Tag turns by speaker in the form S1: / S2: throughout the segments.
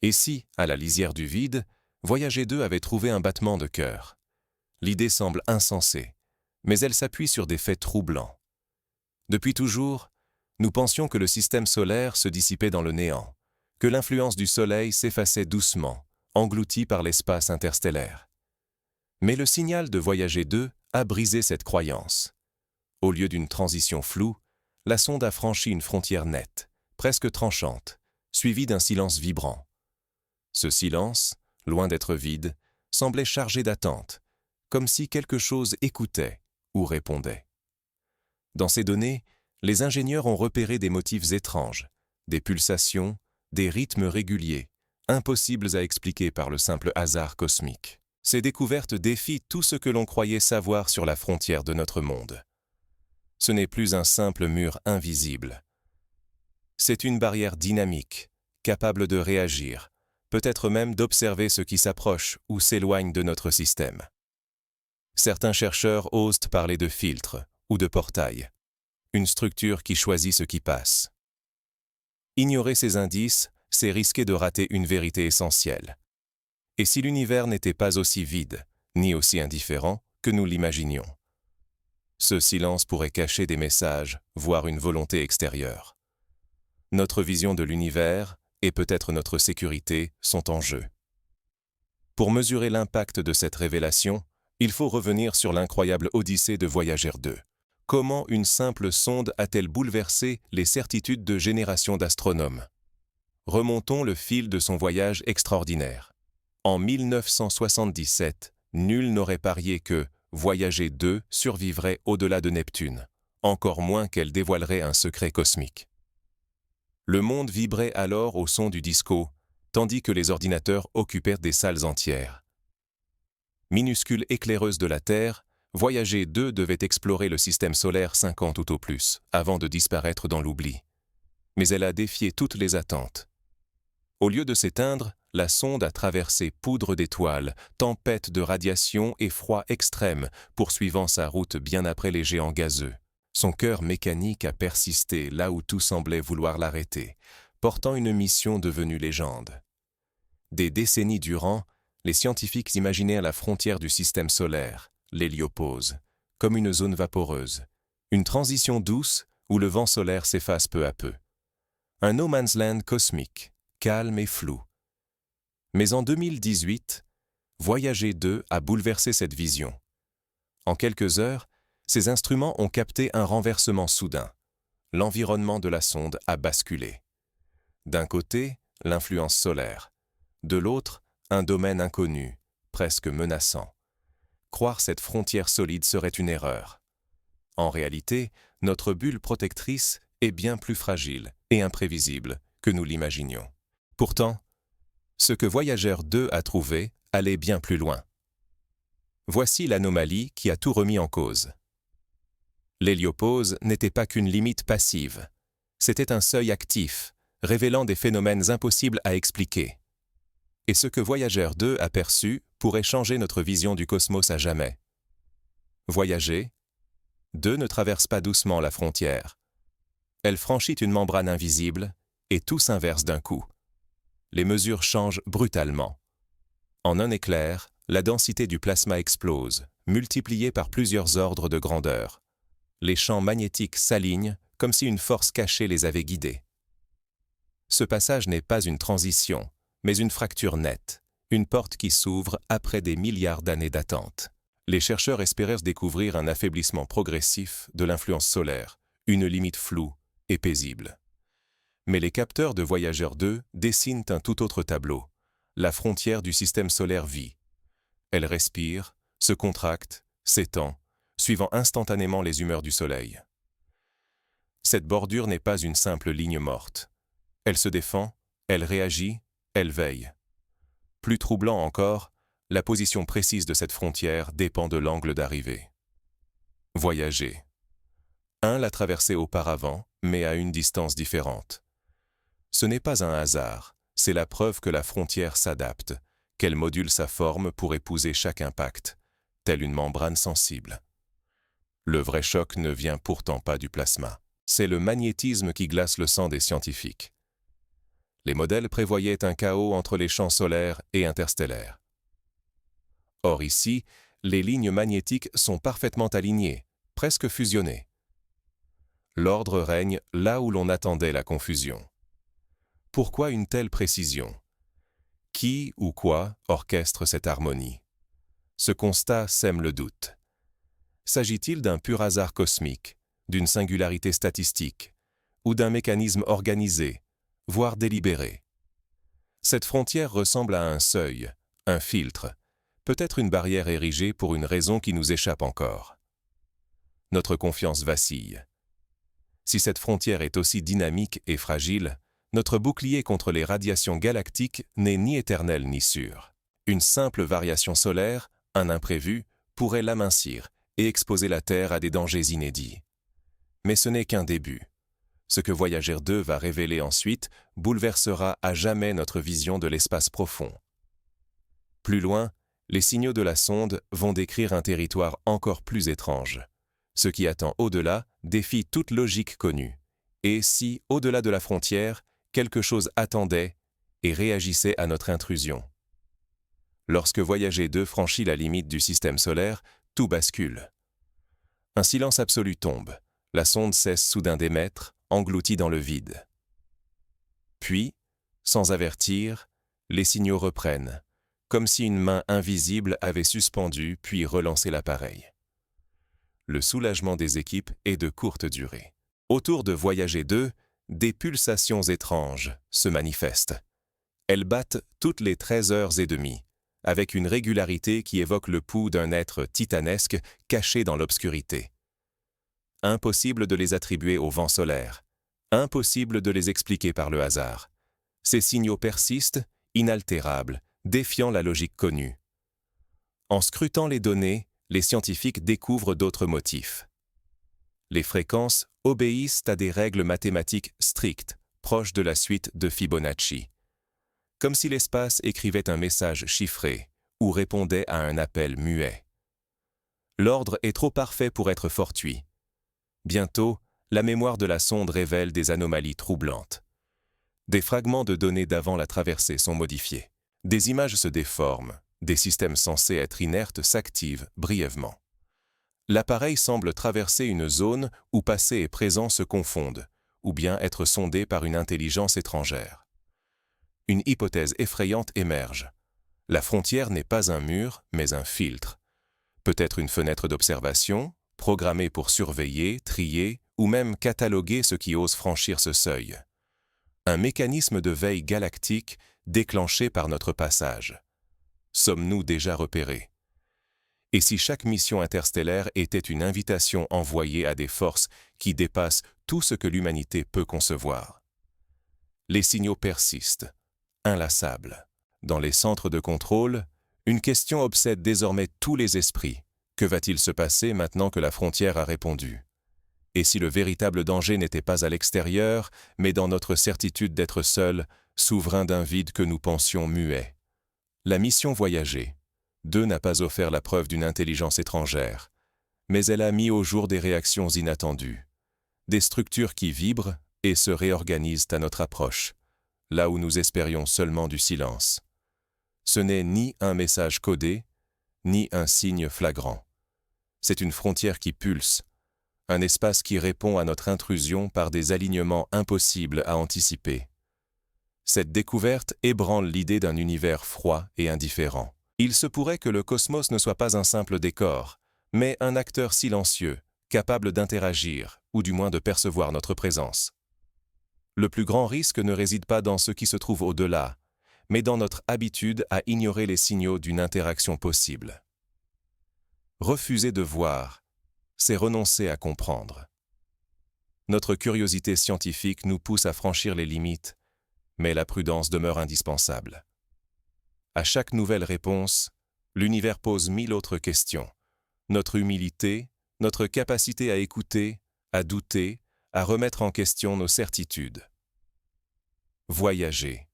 S1: Et si, à la lisière du vide, Voyager 2 avait trouvé un battement de cœur? L'idée semble insensée, mais elle s'appuie sur des faits troublants. Depuis toujours, nous pensions que le système solaire se dissipait dans le néant, que l'influence du Soleil s'effaçait doucement, engloutie par l'espace interstellaire. Mais le signal de Voyager 2 a brisé cette croyance. Au lieu d'une transition floue, la sonde a franchi une frontière nette, presque tranchante, suivie d'un silence vibrant. Ce silence, loin d'être vide, semblait chargé d'attente, comme si quelque chose écoutait ou répondait. Dans ces données, les ingénieurs ont repéré des motifs étranges, des pulsations, des rythmes réguliers, impossibles à expliquer par le simple hasard cosmique. Ces découvertes défient tout ce que l'on croyait savoir sur la frontière de notre monde. Ce n'est plus un simple mur invisible. C'est une barrière dynamique, capable de réagir, peut-être même d'observer ce qui s'approche ou s'éloigne de notre système. Certains chercheurs osent parler de filtre ou de portail, une structure qui choisit ce qui passe. Ignorer ces indices, c'est risquer de rater une vérité essentielle. Et si l'univers n'était pas aussi vide, ni aussi indifférent que nous l'imaginions? Ce silence pourrait cacher des messages, voire une volonté extérieure. Notre vision de l'univers, et peut-être notre sécurité, sont en jeu. Pour mesurer l'impact de cette révélation, il faut revenir sur l'incroyable odyssée de Voyager 2. Comment une simple sonde a-t-elle bouleversé les certitudes de générations d'astronomes? Remontons le fil de son voyage extraordinaire. En 1977, nul n'aurait parié que Voyager 2 survivrait au-delà de Neptune, encore moins qu'elle dévoilerait un secret cosmique. Le monde vibrait alors au son du disco, tandis que les ordinateurs occupèrent des salles entières. Minuscule éclaireuse de la Terre, Voyager 2 devait explorer le système solaire 5 ans tout au plus, avant de disparaître dans l'oubli. Mais elle a défié toutes les attentes. Au lieu de s'éteindre, la sonde a traversé poudre d'étoiles, tempête de radiation et froid extrême, poursuivant sa route bien après les géants gazeux. Son cœur mécanique a persisté là où tout semblait vouloir l'arrêter, portant une mission devenue légende. Des décennies durant, les scientifiques imaginèrent la frontière du système solaire, l'héliopause, comme une zone vaporeuse, une transition douce où le vent solaire s'efface peu à peu. Un no man's land cosmique, calme et flou. Mais en 2018, Voyager 2 a bouleversé cette vision. En quelques heures, ces instruments ont capté un renversement soudain. L'environnement de la sonde a basculé. D'un côté, l'influence solaire. De l'autre, un domaine inconnu, presque menaçant. Croire cette frontière solide serait une erreur. En réalité, notre bulle protectrice est bien plus fragile et imprévisible que nous l'imaginions. Pourtant, ce que Voyager 2 a trouvé allait bien plus loin. Voici l'anomalie qui a tout remis en cause. L'héliopause n'était pas qu'une limite passive. C'était un seuil actif, révélant des phénomènes impossibles à expliquer. Et ce que Voyager 2 a perçu pourrait changer notre vision du cosmos à jamais. Voyager 2 ne traverse pas doucement la frontière. Elle franchit une membrane invisible et tout s'inverse d'un coup. Les mesures changent brutalement. En un éclair, la densité du plasma explose, multipliée par plusieurs ordres de grandeur. Les champs magnétiques s'alignent comme si une force cachée les avait guidés. Ce passage n'est pas une transition, mais une fracture nette, une porte qui s'ouvre après des milliards d'années d'attente. Les chercheurs espérèrent découvrir un affaiblissement progressif de l'influence solaire, une limite floue et paisible. Mais les capteurs de Voyager 2 dessinent un tout autre tableau. La frontière du système solaire vit. Elle respire, se contracte, s'étend, suivant instantanément les humeurs du Soleil. Cette bordure n'est pas une simple ligne morte. Elle se défend, elle réagit, elle veille. Plus troublant encore, la position précise de cette frontière dépend de l'angle d'arrivée. Voyager. Un l'a traversé auparavant, mais à une distance différente. Ce n'est pas un hasard, c'est la preuve que la frontière s'adapte, qu'elle module sa forme pour épouser chaque impact, telle une membrane sensible. Le vrai choc ne vient pourtant pas du plasma. C'est le magnétisme qui glace le sang des scientifiques. Les modèles prévoyaient un chaos entre les champs solaires et interstellaires. Or ici, les lignes magnétiques sont parfaitement alignées, presque fusionnées. L'ordre règne là où l'on attendait la confusion. Pourquoi une telle précision? Qui ou quoi orchestre cette harmonie? Ce constat sème le doute. S'agit-il d'un pur hasard cosmique, d'une singularité statistique, ou d'un mécanisme organisé, voire délibéré? Cette frontière ressemble à un seuil, un filtre, peut-être une barrière érigée pour une raison qui nous échappe encore. Notre confiance vacille. Si cette frontière est aussi dynamique et fragile, notre bouclier contre les radiations galactiques n'est ni éternel ni sûr. Une simple variation solaire, un imprévu, pourrait l'amincir et exposer la Terre à des dangers inédits. Mais ce n'est qu'un début. Ce que Voyager 2 va révéler ensuite bouleversera à jamais notre vision de l'espace profond. Plus loin, les signaux de la sonde vont décrire un territoire encore plus étrange. Ce qui attend au-delà défie toute logique connue. Et si, au-delà de la frontière, quelque chose attendait et réagissait à notre intrusion? Lorsque Voyager 2 franchit la limite du système solaire, tout bascule. Un silence absolu tombe. La sonde cesse soudain d'émettre, engloutie dans le vide. Puis, sans avertir, les signaux reprennent, comme si une main invisible avait suspendu puis relancé l'appareil. Le soulagement des équipes est de courte durée. Autour de Voyager 2, des pulsations étranges se manifestent. Elles battent toutes les 13h30, avec une régularité qui évoque le pouls d'un être titanesque caché dans l'obscurité. Impossible de les attribuer au vent solaire, impossible de les expliquer par le hasard. Ces signaux persistent, inaltérables, défiant la logique connue. En scrutant les données, les scientifiques découvrent d'autres motifs. Les fréquences obéissent à des règles mathématiques strictes, proches de la suite de Fibonacci. Comme si l'espace écrivait un message chiffré ou répondait à un appel muet. L'ordre est trop parfait pour être fortuit. Bientôt, la mémoire de la sonde révèle des anomalies troublantes. Des fragments de données d'avant la traversée sont modifiés. Des images se déforment, des systèmes censés être inertes s'activent brièvement. L'appareil semble traverser une zone où passé et présent se confondent, ou bien être sondé par une intelligence étrangère. Une hypothèse effrayante émerge. La frontière n'est pas un mur, mais un filtre. Peut-être une fenêtre d'observation, programmée pour surveiller, trier ou même cataloguer ceux qui osent franchir ce seuil. Un mécanisme de veille galactique déclenché par notre passage. Sommes-nous déjà repérés? Et si chaque mission interstellaire était une invitation envoyée à des forces qui dépassent tout ce que l'humanité peut concevoir? Les signaux persistent, inlassables. Dans les centres de contrôle, une question obsède désormais tous les esprits. Que va-t-il se passer maintenant que la frontière a répondu? Et si le véritable danger n'était pas à l'extérieur, mais dans notre certitude d'être seuls, souverains d'un vide que nous pensions muet? La mission Voyager 2 n'a pas offert la preuve d'une intelligence étrangère, mais elle a mis au jour des réactions inattendues, des structures qui vibrent et se réorganisent à notre approche, là où nous espérions seulement du silence. Ce n'est ni un message codé, ni un signe flagrant. C'est une frontière qui pulse, un espace qui répond à notre intrusion par des alignements impossibles à anticiper. Cette découverte ébranle l'idée d'un univers froid et indifférent. Il se pourrait que le cosmos ne soit pas un simple décor, mais un acteur silencieux, capable d'interagir, ou du moins de percevoir notre présence. Le plus grand risque ne réside pas dans ce qui se trouve au-delà, mais dans notre habitude à ignorer les signaux d'une interaction possible. Refuser de voir, c'est renoncer à comprendre. Notre curiosité scientifique nous pousse à franchir les limites, mais la prudence demeure indispensable. À chaque nouvelle réponse, l'univers pose 1000 autres questions. Notre humilité, notre capacité à écouter, à douter, à remettre en question nos certitudes. Voyager.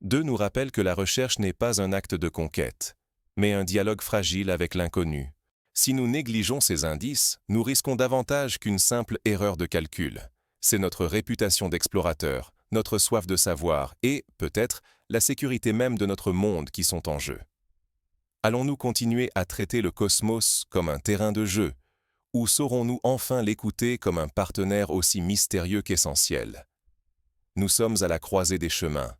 S1: 2 nous rappelle que la recherche n'est pas un acte de conquête, mais un dialogue fragile avec l'inconnu. Si nous négligeons ces indices, nous risquons davantage qu'une simple erreur de calcul. C'est notre réputation d'explorateur, notre soif de savoir et, peut-être, la sécurité même de notre monde qui sont en jeu. Allons-nous continuer à traiter le cosmos comme un terrain de jeu, ou saurons-nous enfin l'écouter comme un partenaire aussi mystérieux qu'essentiel? Nous sommes à la croisée des chemins.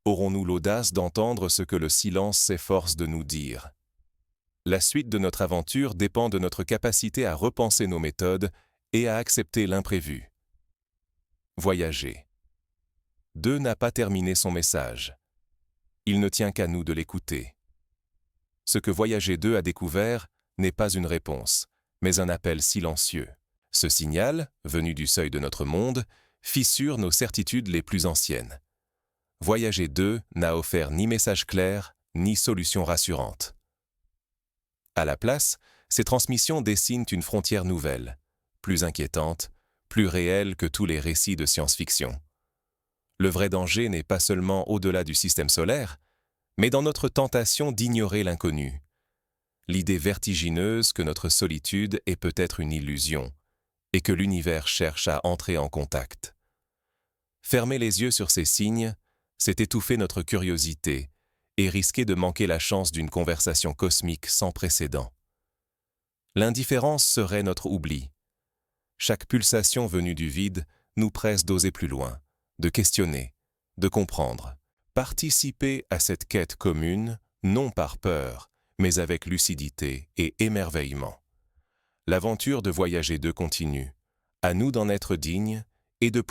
S1: Aurons-nous l'audace d'entendre ce que le silence s'efforce de nous dire? La suite de notre aventure dépend de notre capacité à repenser nos méthodes et à accepter l'imprévu. Voyager. 2 n'a pas terminé son message. Il ne tient qu'à nous de l'écouter. Ce que Voyager 2 a découvert n'est pas une réponse, mais un appel silencieux. Ce signal, venu du seuil de notre monde, fissure nos certitudes les plus anciennes. Voyager 2 n'a offert ni message clair, ni solution rassurante. À la place, ces transmissions dessinent une frontière nouvelle, plus inquiétante, plus réelle que tous les récits de science-fiction. Le vrai danger n'est pas seulement au-delà du système solaire, mais dans notre tentation d'ignorer l'inconnu. L'idée vertigineuse que notre solitude est peut-être une illusion et que l'univers cherche à entrer en contact. Fermer les yeux sur ces signes, c'est étouffer notre curiosité et risquer de manquer la chance d'une conversation cosmique sans précédent. L'indifférence serait notre oubli. Chaque pulsation venue du vide nous presse d'oser plus loin, de questionner, de comprendre, participer à cette quête commune, non par peur, mais avec lucidité et émerveillement. L'aventure de Voyager 2 continue. À nous d'en être dignes et de